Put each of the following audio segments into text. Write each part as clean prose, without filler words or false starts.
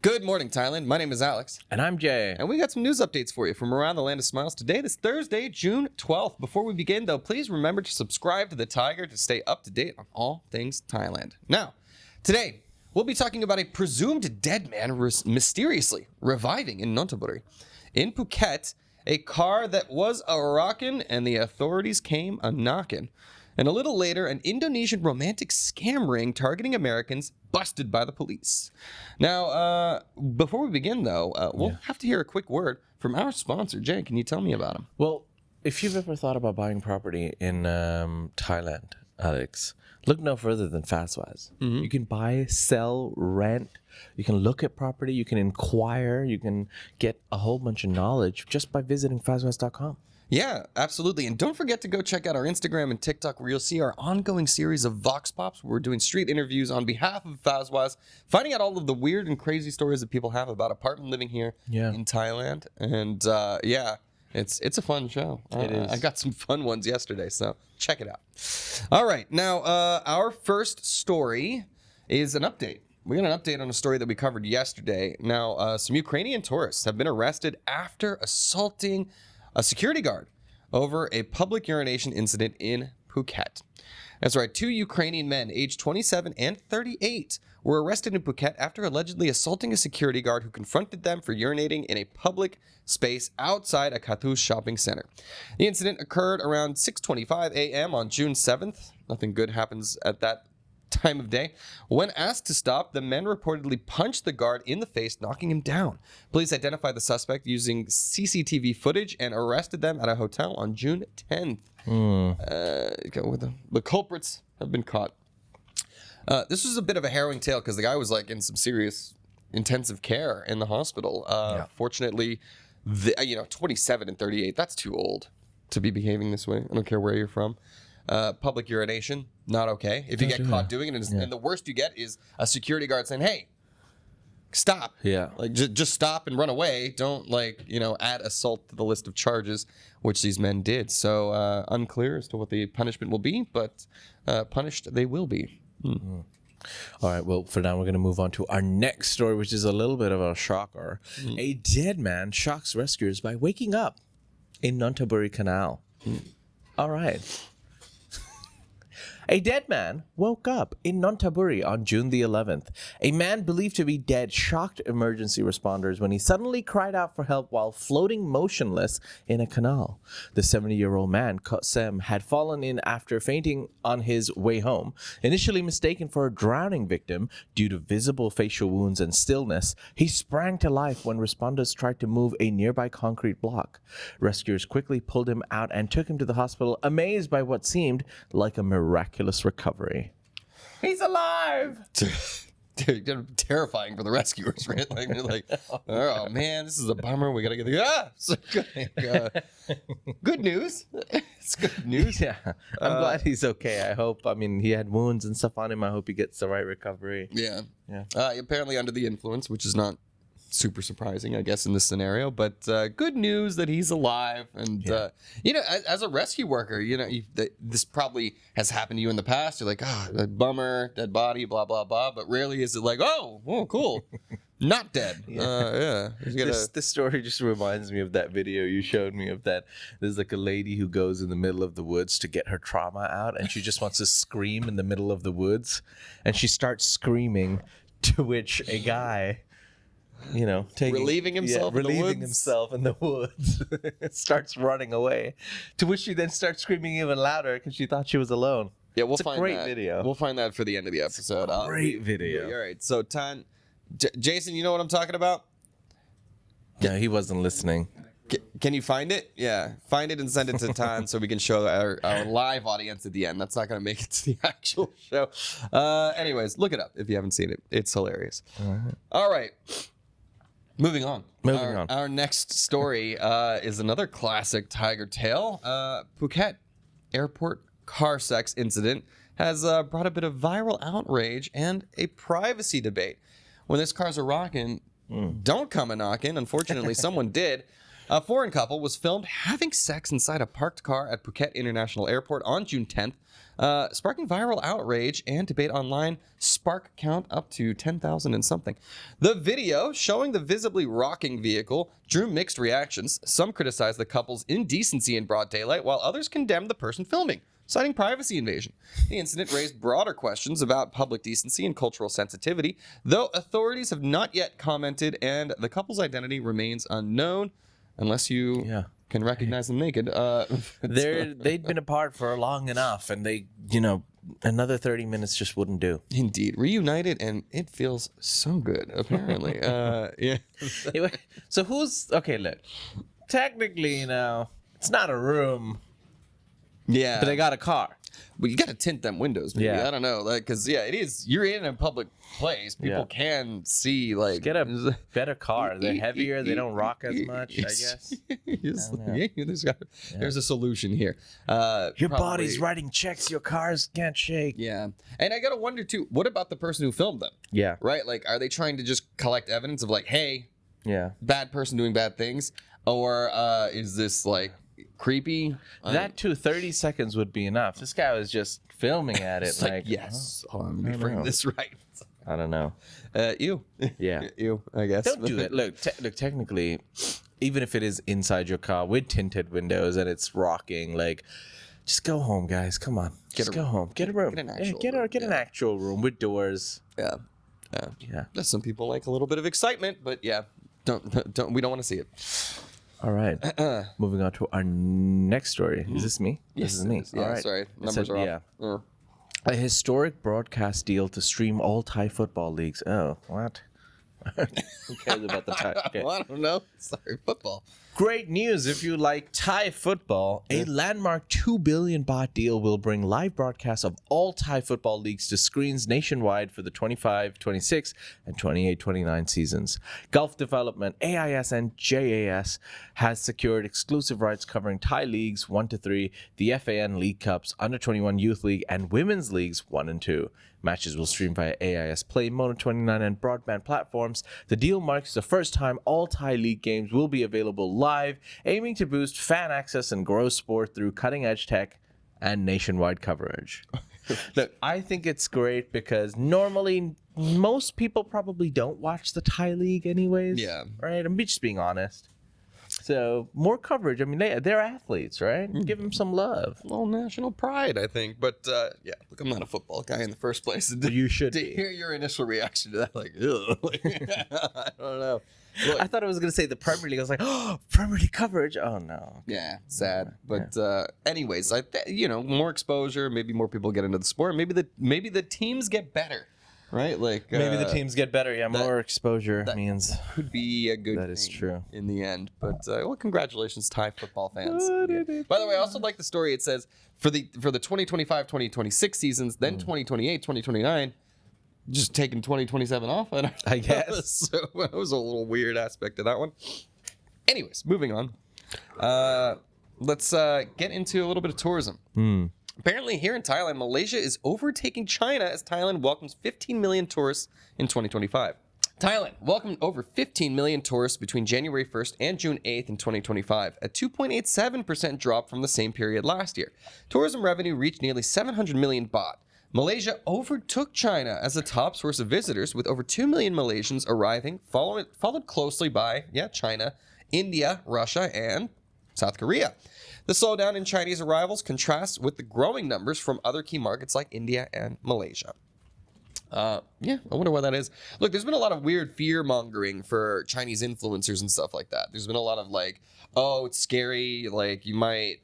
Good morning, Thailand. My name is Alex. And I'm Jay. And we got some news updates for you from around the land of smiles today. This Thursday, June 12th. Before we begin, though, please remember to subscribe to the Thaiger to stay up to date on all things Thailand. Now, today, we'll be talking about a presumed dead man mysteriously reviving in Nonthaburi. In Phuket, a car that was a rockin' and the authorities came a knockin'. And a little later, an Indonesian romantic scam ring targeting Americans busted by the police. Now, before we begin, though, we'll have to hear a quick word from our sponsor. Jay, can you tell me about him? Well, if you've ever thought about buying property in Thailand, Alex, look no further than Fastwise. Mm-hmm. You can buy, sell, rent. You can look at property. You can inquire. You can get a whole bunch of knowledge just by visiting fastwise.com. Yeah, absolutely. And don't forget to go check out our Instagram and TikTok where you'll see our ongoing series of Vox Pops where we're doing street interviews on behalf of Fazwaz, finding out all of the weird and crazy stories that people have about apartment living here in Thailand. And it's a fun show. It is. I got some fun ones yesterday, so check it out. All right. Now, our first story is an update. We got an update on a story that we covered yesterday. Now, some Ukrainian tourists have been arrested after assaulting a security guard over a public urination incident in Phuket. That's right, 2 Ukrainian men aged 27 and 38 were arrested in Phuket after allegedly assaulting a security guard who confronted them for urinating in a public space outside a Katoos shopping center. The incident occurred around 6:25 a.m. on June 7th. Nothing good happens at that time of day. When asked to stop, the men reportedly punched the guard in the face, knocking him down. Police identified the suspect using CCTV footage and arrested them at a hotel on June 10th. The culprits have been caught. This was a bit of a harrowing tale because the guy was like in some serious intensive care in the hospital. Fortunately, 27 and 38, that's too old to be behaving this way. I don't care where you're from. Public urination, not okay. If you get caught doing it, and the worst you get is a security guard saying, "Hey, stop!" Yeah, like just stop and run away. Don't add assault to the list of charges, which these men did. So unclear as to what the punishment will be, but punished they will be. All right, well, for now, we're going to move on to our next story, which is a little bit of a shocker. A dead man shocks rescuers by waking up in Nonthaburi Canal. All right. A dead man woke up in Nonthaburi on June the 11th. A man believed to be dead shocked emergency responders when he suddenly cried out for help while floating motionless in a canal. The 70-year-old man, Kosem, had fallen in after fainting on his way home. Initially mistaken for a drowning victim due to visible facial wounds and stillness, he sprang to life when responders tried to move a nearby concrete block. Rescuers quickly pulled him out and took him to the hospital, amazed by what seemed like a miraculous recovery. He's alive! Dude, terrifying for the rescuers, right? Like, they're like, oh man, this is a bummer. We gotta get good news. It's good news. Yeah, I'm glad he's okay. I hope. I mean, he had wounds and stuff on him. I hope he gets the right recovery. Yeah. Apparently under the influence, which is not super surprising, I guess, in this scenario, but good news that he's alive. And as a rescue worker, this probably has happened to you in the past. You're like, bummer, dead body, blah blah blah. But rarely is it like, oh, cool, not dead. This story just reminds me of that video you showed me of that. There's like a lady who goes in the middle of the woods to get her trauma out, and she just wants to scream in the middle of the woods, and she starts screaming, to which a guy, relieving himself in the woods, starts running away, to which she then starts screaming even louder because she thought she was alone. Yeah, we'll find great that video. We'll find that for the end of the episode. Great video. All right, so Jason, you know what I'm talking about? No, he wasn't listening. Can you find it? Yeah, find it and send it to Tan so we can show our live audience at the end. That's not going to make it to the actual show. Anyways, look it up if you haven't seen it. It's hilarious. All right. Moving on. Our next story is another classic Thaiger tale. Phuket airport car sex incident has brought a bit of viral outrage and a privacy debate. When this car's a rockin', don't come a knockin'. Unfortunately, someone did. A foreign couple was filmed having sex inside a parked car at Phuket International Airport on June 10th, sparking viral outrage and debate online. Spark count up to 10,000 and something. The video showing the visibly rocking vehicle drew mixed reactions. Some criticized the couple's indecency in broad daylight, while others condemned the person filming, citing privacy invasion. The incident raised broader questions about public decency and cultural sensitivity, though authorities have not yet commented, and the couple's identity remains unknown unless you can recognize them naked. They'd been apart for long enough, and they, another 30 minutes just wouldn't do. Indeed. Reunited, and it feels so good, apparently. Yeah. Anyway, so okay, look. Technically, it's not a room. Yeah. But they got a car. Well, you got to tint them windows, maybe. Yeah. I don't know. Because, it is. You're in a public place. People can see, like. Just get a better car. They're heavier. They don't rock as much, I guess. There's a solution here. Your body's writing checks your cars can't shake. Yeah. And I got to wonder, too, what about the person who filmed them? Yeah. Right? Like, are they trying to just collect evidence of, like, hey, bad person doing bad things? Or is this, like, creepy? That too, 30 seconds would be enough. This guy was just filming at it like yes. Hold on, let me frame this right. I don't know. You. Yeah. You, I guess. Don't do that. Look, technically, even if it is inside your car with tinted windows and it's rocking, like, just go home, guys. Come on. Just go home. Get a room. Get an actual room with doors. Yeah. Some people like a little bit of excitement, but don't. We don't want to see it. All right. Moving on to our next story. Is this me? Yes, this is me. Yeah, all right. Sorry. Numbers are off. A historic broadcast deal to stream all Thai football leagues. Oh, what? Who cares about the Thai? Okay. Well, I don't know. Sorry, football. Great news if you like Thai football. A landmark 2 billion baht deal will bring live broadcasts of all Thai football leagues to screens nationwide for the 25-26 and 28-29 seasons. Gulf Development, AIS and JAS has secured exclusive rights covering Thai leagues 1-3, the FAN League Cups, Under-21 Youth League, and Women's Leagues 1 and 2. Matches will stream via AIS Play, Mono29, and broadband platforms. The deal marks the first time all Thai league games will be available live, aiming to boost fan access and grow sport through cutting-edge tech and nationwide coverage. Look, I think it's great because normally most people probably don't watch the Thai league anyways. Yeah. Right? I'm just being honest. So more coverage. I mean, they're athletes, right? Give them some love. A little national pride, I think. But look, I'm not a football guy in the first place. You should to hear your initial reaction to that, like, ugh. I don't know. Look, I thought I was going to say the Premier League. I was like, oh, Premier League coverage. Oh, no. Yeah, sad. But anyways, more exposure. Maybe more people get into the sport. Maybe the teams get better. Right, like maybe the teams get better. Yeah, more exposure means could be a good. That is true in the end. But congratulations, Thai football fans. Yeah. By the way, I also like the story. It says for the 2025-2026 seasons, then 2028-2029, just taking 2027 off. I guess so. That was a little weird aspect of that one. Anyways, moving on. Let's get into a little bit of tourism. Apparently, here in Thailand, Malaysia is overtaking China as Thailand welcomes 15 million tourists in 2025. Thailand welcomed over 15 million tourists between January 1st and June 8th in 2025, a 2.87% drop from the same period last year. Tourism revenue reached nearly 700 million baht. Malaysia overtook China as the top source of visitors, with over 2 million Malaysians arriving, followed closely by, China, India, Russia, and South Korea. The slowdown in Chinese arrivals contrasts with the growing numbers from other key markets like India and Malaysia. I wonder why that is. Look, there's been a lot of weird fear-mongering for Chinese influencers and stuff like that. There's been a lot of like, oh, it's scary, like you might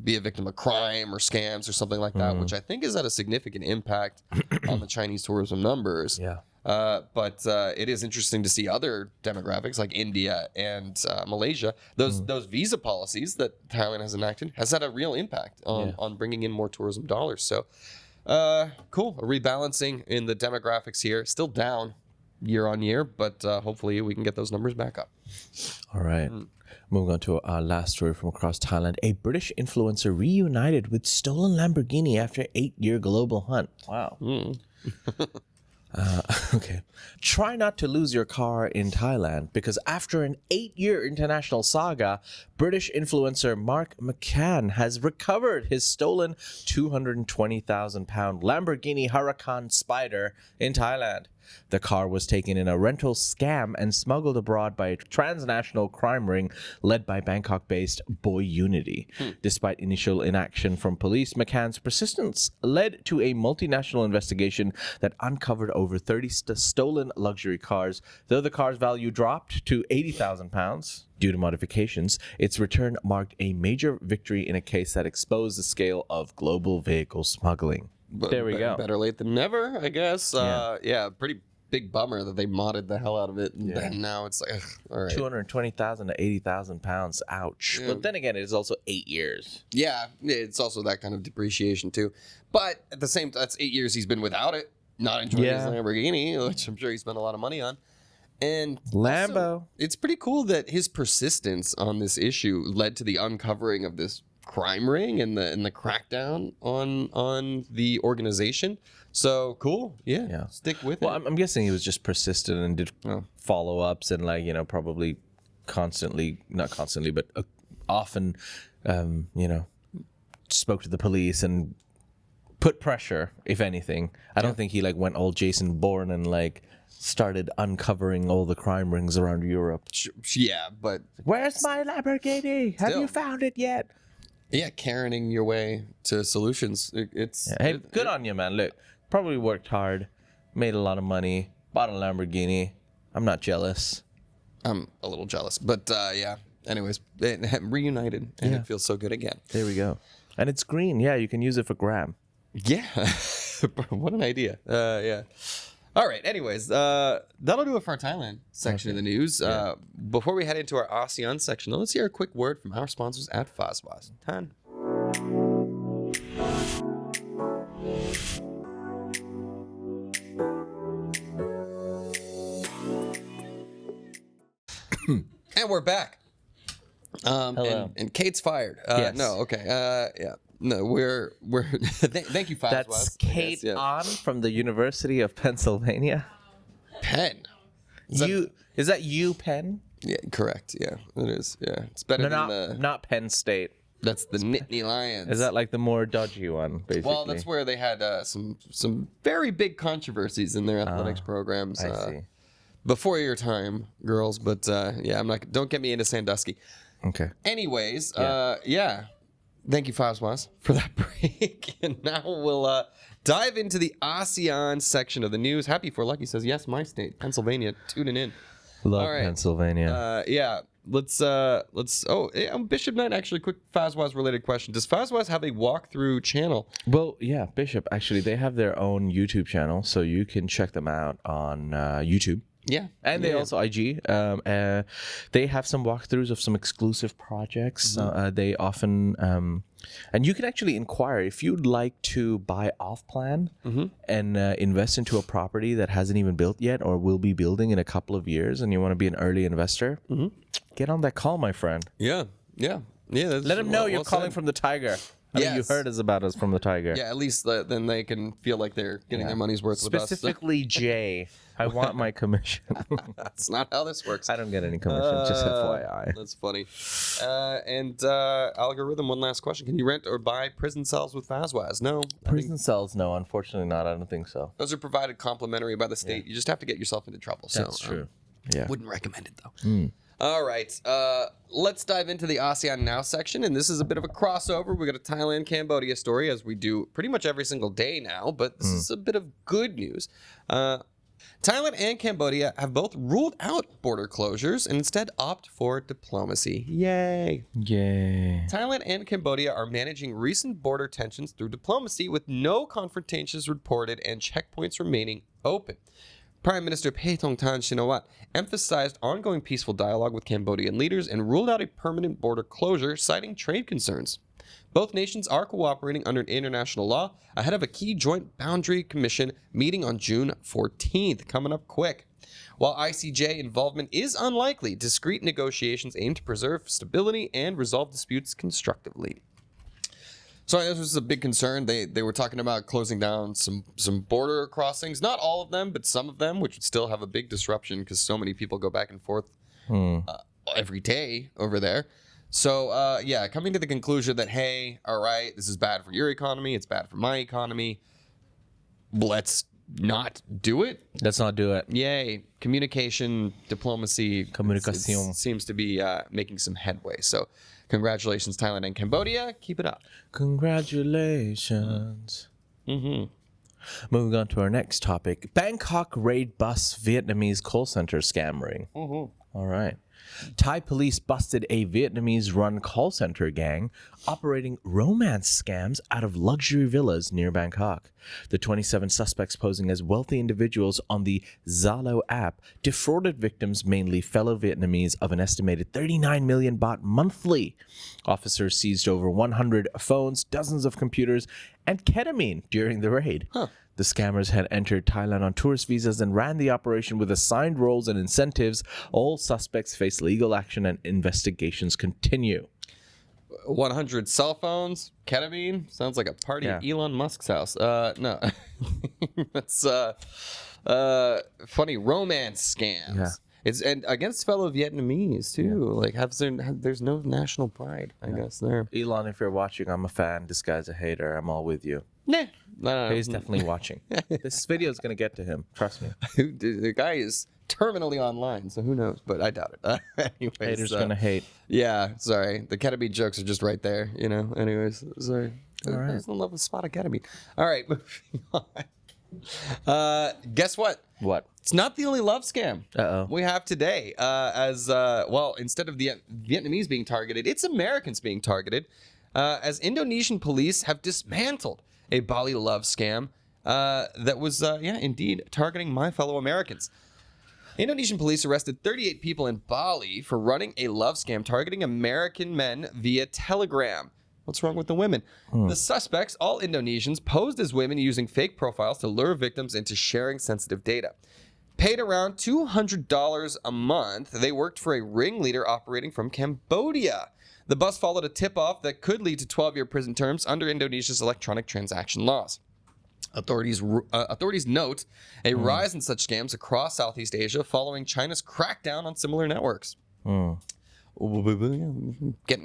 be a victim of crime or scams or something like that, which I think has had a significant impact on the Chinese tourism numbers. Yeah. But it is interesting to see other demographics like India and Malaysia. Those visa policies that Thailand has enacted has had a real impact on bringing in more tourism dollars. So, cool. A rebalancing in the demographics here. Still down year on year, but hopefully we can get those numbers back up. All right. Moving on to our last story from across Thailand. A British influencer reunited with stolen Lamborghini after 8-year global hunt. Wow. Okay. Try not to lose your car in Thailand because after an 8-year international saga, British influencer Mark McCann has recovered his stolen 220,000-pound Lamborghini Huracan Spider in Thailand. The car was taken in a rental scam and smuggled abroad by a transnational crime ring led by Bangkok-based Reunited. Despite initial inaction from police, McCann's persistence led to a multinational investigation that uncovered over 30 stolen luxury cars. Though the car's value dropped to 80,000 pounds due to modifications, its return marked a major victory in a case that exposed the scale of global vehicle smuggling. But There we go. Better late than never, I guess. Yeah, pretty big bummer that they modded the hell out of it. And then now it's like, ugh, all right. 220,000 to 80,000 pounds. Ouch. Yeah. But then again, it is also 8 years. Yeah, it's also that kind of depreciation too. But at the same time, that's 8 years he's been without it, not enjoying his Lamborghini, which I'm sure he spent a lot of money on. And Lambo. also, it's pretty cool that his persistence on this issue led to the uncovering of this crime ring and the crackdown on the organization. So cool. Yeah. Stick with Well, it. I'm guessing he was just persistent and did follow-ups and probably not constantly, but often, spoke to the police and put pressure, if anything. I don't think he went all Jason Bourne and started uncovering all the crime rings around Europe. Yeah, but Where's my Lamborghini? Have you found it yet? yeah, Karening your way to solutions. Hey, good on you, man. Look, probably worked hard, made a lot of money, bought a Lamborghini. I'm not jealous. I'm a little jealous, but yeah. Anyways, reunited, and it feels so good again. There we go. And it's green. Yeah, you can use it for gram. Yeah, what an idea. Yeah. All right. Anyways, that'll do it for our Thailand section of the news. Before we head into our ASEAN section, let's hear a quick word from our sponsors at Fazwas. Tan. And we're back. Hello. And Kate's fired. Yes. No. Okay. Yeah. No, we're thank you, Fazwas. That's Kate On from the University of Pennsylvania. Penn. Is that Penn? Yeah, correct. Yeah, it is. Yeah, it's better than not Penn State. That's the Nittany Lions. Is that the more dodgy one, basically? Well, that's where they had some very big controversies in their athletics programs. I see. Before your time, girls. But yeah, I'm not. Don't get me into Sandusky. Okay. Anyways, yeah. Thank you, Fazwas, for that break. And now we'll dive into the ASEAN section of the news. Happy for Lucky says, yes, my state, Pennsylvania, tuning in. Love All right. Pennsylvania. Yeah. Let's Bishop Knight, actually, quick Fazwas related question. Does Fazwas have a walkthrough channel? Well, yeah, Bishop, actually, they have their own YouTube channel, so you can check them out on YouTube. Yeah. And they also IG. They have some walkthroughs of some exclusive projects. They often, and you can actually inquire if you'd like to buy off plan and invest into a property that hasn't even built yet or will be building in a couple of years, and you want to be an early investor. Get on that call, my friend. Yeah. Let them know you're calling from the Thaiger. I mean, you heard about us from the Thaiger. Yeah, at least then they can feel like they're getting their money's worth with us. Specifically, Jay. I want my commission. That's not how this works. I don't get any commission, just FYI. That's funny. And algorithm, one last question. Can you rent or buy prison cells with Fazwas? No. Prison cells, no, unfortunately not. I don't think so. Those are provided complimentary by the state. You just have to get yourself into trouble. That's true. Yeah. Wouldn't recommend it, though. All right. Let's dive into the ASEAN Now section. And this is a bit of a crossover. We got a Thailand, Cambodia story, as we do pretty much every single day now. But this is a bit of good news. Thailand and Cambodia have both ruled out border closures and instead opt for diplomacy. Yay. Thailand and Cambodia are managing recent border tensions through diplomacy with no confrontations reported and checkpoints remaining open. Prime Minister Paetongtarn Shinawatra emphasized ongoing peaceful dialogue with Cambodian leaders and ruled out a permanent border closure, citing trade concerns. Both nations are cooperating under international law ahead of a key joint boundary commission meeting on June 14th, coming up quick. While ICJ involvement is unlikely, discreet negotiations aim to preserve stability and resolve disputes constructively. So this was a big concern. They were talking about closing down some border crossings. Not all of them, but some of them, which would still have a big disruption because so many people go back and forth every day over there. So, coming to the conclusion that, hey, all right, this is bad for your economy. It's bad for my economy. Let's not do it. Let's not do it. Yay. Communication, diplomacy. Communication. Seems to be making some headway. So congratulations, Thailand and Cambodia. Keep it up. Congratulations. Moving on to our next topic. Bangkok raid bus Vietnamese call center scam ring. All right. Thai police busted a Vietnamese-run call center gang operating romance scams out of luxury villas near Bangkok. The 27 suspects posing as wealthy individuals on the Zalo app defrauded victims, mainly fellow Vietnamese, of an estimated 39 million baht monthly. Officers seized over 100 phones, dozens of computers, and ketamine during the raid. The scammers had entered Thailand on tourist visas and ran the operation with assigned roles and incentives. All suspects face legal action and investigations continue. 100 cell phones, ketamine. Sounds like a party at Elon Musk's house. No. That's funny. Romance scams. Yeah. It's and against fellow Vietnamese too. Like there's no national pride, I guess there. Elon, if you're watching, I'm a fan. This guy's a hater. I'm all with you. Nah. No. He's definitely watching. This video is going to get to him. Trust me. The guy is terminally online, so who knows? But I doubt it. Anyways, Haters going to hate. Yeah, sorry. The ketamine jokes are just right there, Anyways, sorry. All right. I just love a spot of ketamine. All right, moving on. Guess what? What? It's not the only love scam Uh-oh. we have today. Instead of the Vietnamese being targeted, it's Americans being targeted, as Indonesian police have dismantled a Bali love scam that was, indeed targeting my fellow Americans. Indonesian police arrested 38 people in Bali for running a love scam targeting American men via Telegram. What's wrong with the women? The suspects, all Indonesians, posed as women using fake profiles to lure victims into sharing sensitive data. Paid around $200 a month, they worked for a ringleader operating from Cambodia. The bus followed a tip-off that could lead to 12-year prison terms under Indonesia's electronic transaction laws. Authorities note a rise in such scams across Southeast Asia following China's crackdown on similar networks. Getting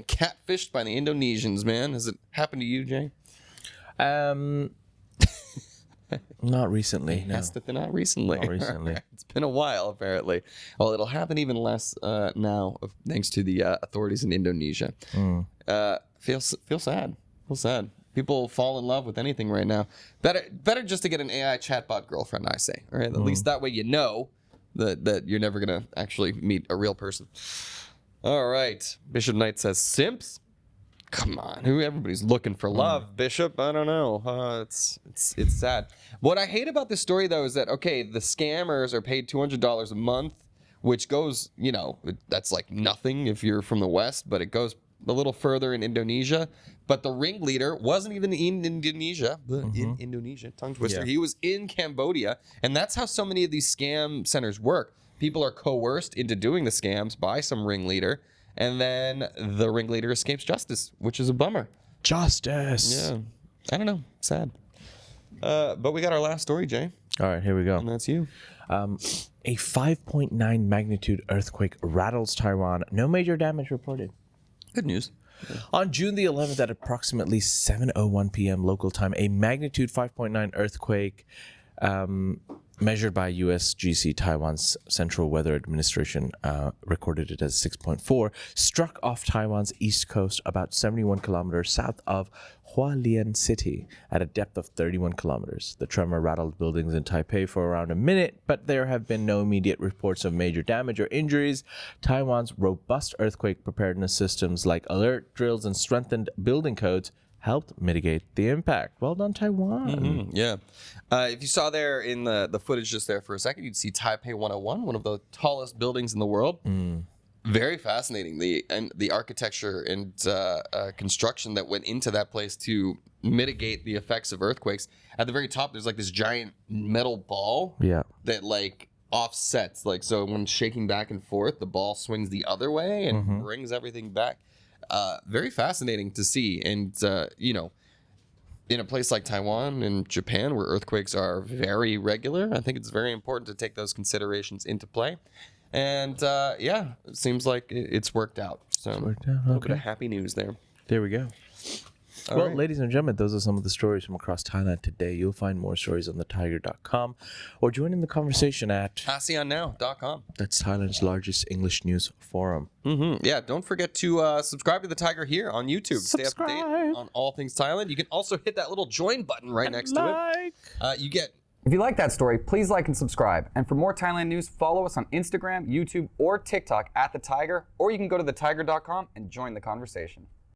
catfished by the Indonesians, man. Has it happened to you, Jay? Not recently. No. Not recently. Not recently. It's been a while, apparently. Well, it'll happen even less now, thanks to the authorities in Indonesia. Feel sad. Feel sad. People fall in love with anything right now. Better just to get an AI chatbot girlfriend, I say. All right, at least that way you know that you're never gonna actually meet a real person. All right, Bishop Knight says simps. Come on, everybody's looking for love, Bishop. I don't know. It's sad. What I hate about this story though is that the scammers are paid $200 a month, which goes, that's like nothing if you're from the West, but it goes a little further in Indonesia. But the ringleader wasn't even in Indonesia. In Indonesia, tongue twister. Yeah. He was in Cambodia, and that's how so many of these scam centers work. People are coerced into doing the scams by some ringleader, and then the ringleader escapes justice, which is a bummer. Justice. Yeah. I don't know. Sad. But we got our last story, Jay. All right, here we go. And that's you. A 5.9 magnitude earthquake rattles Taiwan. No major damage reported. Good news. On June the 11th at approximately 7:01 p.m. local time, a magnitude 5.9 earthquake measured by USGC, Taiwan's Central Weather Administration, recorded it as 6.4, struck off Taiwan's east coast about 71 kilometers south of Hualien City at a depth of 31 kilometers. The tremor rattled buildings in Taipei for around a minute, but there have been no immediate reports of major damage or injuries. Taiwan's robust earthquake preparedness systems like alert drills and strengthened building codes helped mitigate the impact. Well done, Taiwan. Yeah. If you saw there in the footage just there for a second, you'd see Taipei 101, one of the tallest buildings in the world. Very fascinating. The architecture and construction that went into that place to mitigate the effects of earthquakes. At the very top, there's like this giant metal ball that like offsets. Like, so when shaking back and forth, the ball swings the other way and brings everything back. Very fascinating to see. And, in a place like Taiwan and Japan, where earthquakes are very regular, I think it's very important to take those considerations into play. And yeah, it seems like it's worked out. So a little bit of happy news there. There we go. Well, ladies and gentlemen, those are some of the stories from across Thailand today. You'll find more stories on thetiger.com or join in the conversation at ASEANnow.com. That's Thailand's largest English news forum. Yeah, don't forget to subscribe to the Tiger here on YouTube. Subscribe. Stay up to date on all things Thailand. You can also hit that little join button right next to it. You get. If you like that story, please like and subscribe. And for more Thailand news, follow us on Instagram, YouTube, or TikTok at The Tiger, or you can go to thetiger.com and join the conversation.